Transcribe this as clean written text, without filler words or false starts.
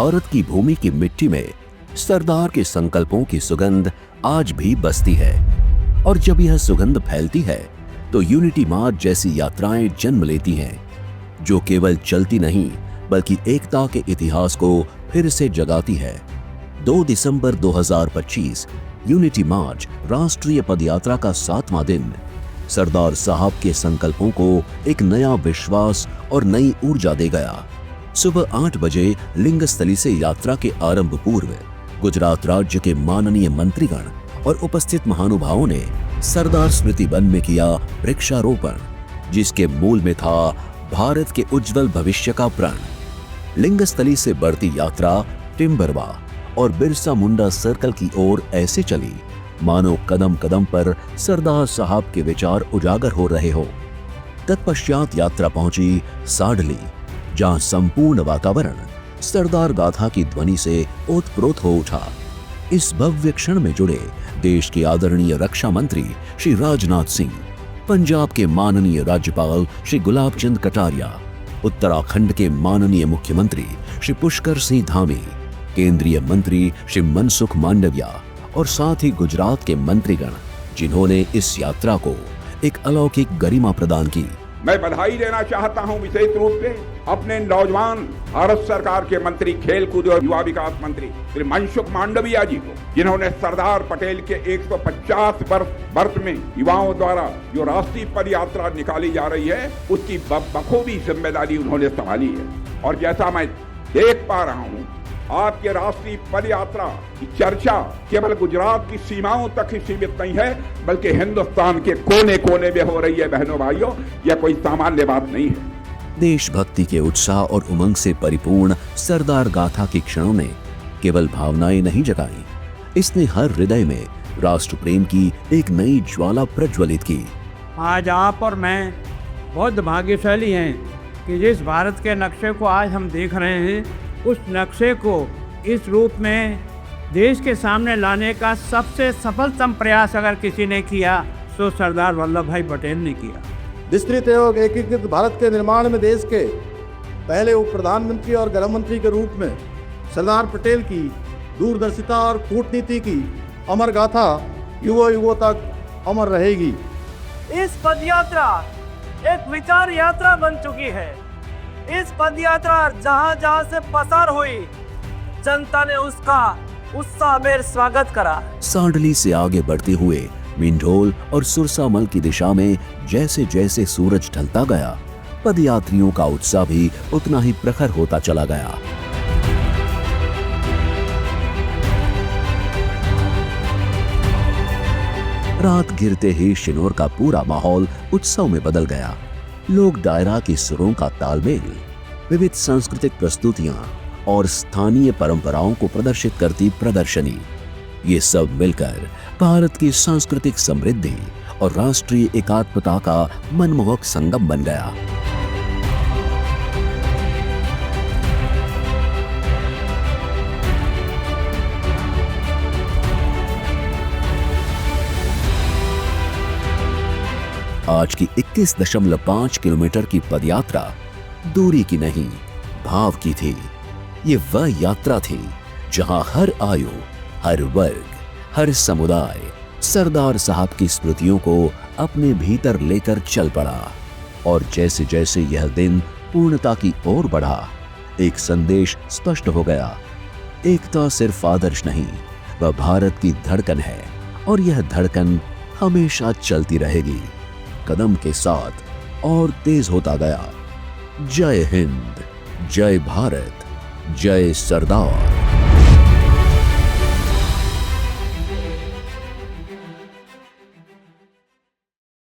भारत की भूमि की मिट्टी में सरदार के संकल्पों की सुगंध आज भी बसती है। और जब यह सुगंध फैलती है तो यूनिटी मार्च जैसी यात्राएं जन्म लेती हैं, जो केवल चलती नहीं बल्कि एकता के इतिहास को फिर से जगाती है। 2 दिसंबर 2025 यूनिटी मार्च राष्ट्रीय पदयात्रा का 7वां दिन सरदार साहब के संकल्पों को एक नया विश्वास और नई ऊर्जा दे गया। सुबह 8 बजे लिंगस्थली से यात्रा के आरंभ पूर्व गुजरात राज्य के माननीय मंत्रीगण और उपस्थित महानुभावों ने सरदार स्मृति वन में किया वृक्षारोपण, जिसके मूल में था भारत के उज्जवल भविष्य का प्रण। लिंगस्थली से बढ़ती यात्रा टिम्बरवा और बिरसा मुंडा सर्कल की ओर ऐसे चली मानो कदम कदम पर सरदार साहब के विचार उजागर हो रहे हो। तत्पश्चात यात्रा पहुंची साडली, जहां संपूर्ण वातावरण सरदार गाथा की ध्वनि से ओतप्रोत हो उठा। इस भव्य क्षण में जुड़े देश के आदरणीय रक्षा मंत्री श्री राजनाथ सिंह, पंजाब के माननीय राज्यपाल श्री गुलाब चंद कटारिया, उत्तराखंड के माननीय मुख्यमंत्री श्री पुष्कर सिंह धामी, केंद्रीय मंत्री श्री मनसुख मांडविया और साथ ही गुजरात के मंत्रीगण, जिन्होंने इस यात्रा को एक अलौकिक गरिमा प्रदान की। मैं बधाई देना चाहता हूं विशेष रूप से अपने नौजवान भारत सरकार के मंत्री खेलकूद और युवा विकास मंत्री श्री मनसुख मांडविया जी को, जिन्होंने सरदार पटेल के 150 वर्ष में युवाओं द्वारा जो राष्ट्रीय पद यात्रा निकाली जा रही है उसकी बखूबी जिम्मेदारी उन्होंने संभाली है। और जैसा मैं देख पा रहा हूँ, आपके राष्ट्रीय पद यात्रा की चर्चा केवल गुजरात की सीमाओं तक ही सीमित नहीं है, बल्कि हिंदुस्तान के कोने कोने में हो रही है। बहनों भाइयों, यह कोई सामान्य बात नहीं है। देशभक्ति के उत्साह और उमंग से परिपूर्ण सरदार गाथा की क्षणों ने केवल भावनाएं नहीं जगाई, इसने हर हृदय में राष्ट्र प्रेम की एक नई ज्वाला प्रज्वलित की। आज आप और मैं बहुत भाग्यशाली हैं कि जिस भारत के नक्शे को आज हम देख रहे हैं, उस नक्शे को इस रूप में देश के सामने लाने का सबसे सफलतम प्रयास अगर किसी ने किया तो सरदार वल्लभ भाई पटेल ने किया। विस्तृत एवं एकीकृत भारत के निर्माण में देश के पहले उप प्रधानमंत्री और गृह मंत्री के रूप में सरदार पटेल की दूरदर्शिता और कूटनीति की अमर गाथा युगों युगों तक अमर रहेगी। इस पदयात्रा एक विचार यात्रा बन चुकी है। इस पदयात्रा जहां जहां से पसार हुई, जनता ने उसका उत्साहभेर स्वागत करा। सांडली से आगे बढ़ते हुए मिंढोल और सुरसामल की दिशा में जैसे जैसे सूरज ढलता गया, पदयात्रियों का उत्साह भी उतना ही प्रखर होता चला गया। रात गिरते ही शिनोर का पूरा माहौल उत्सव में बदल गया। लोक डायरा की सुरों का तालमेल, विविध सांस्कृतिक प्रस्तुतियां और स्थानीय परंपराओं को प्रदर्शित करती प्रदर्शनी, ये सब मिलकर भारत की सांस्कृतिक समृद्धि और राष्ट्रीय एकात्मता का मनमोहक संगम बन गया। आज की 21.5 किलोमीटर की पदयात्रा दूरी की नहीं, भाव की थी। ये वह यात्रा थी जहां हर आयु, हर वर्ग, हर समुदाय सरदार साहब की स्मृतियों को अपने भीतर लेकर चल पड़ा। और जैसे जैसे यह दिन पूर्णता की ओर बढ़ा, एक संदेश स्पष्ट हो गया। एकता सिर्फ आदर्श नहीं, वह भारत की धड़कन है और यह धड़कन हमेशा चलती रहेगी। कदम के साथ और तेज होता गया। जय हिंद, जय भारत, जय सरदार।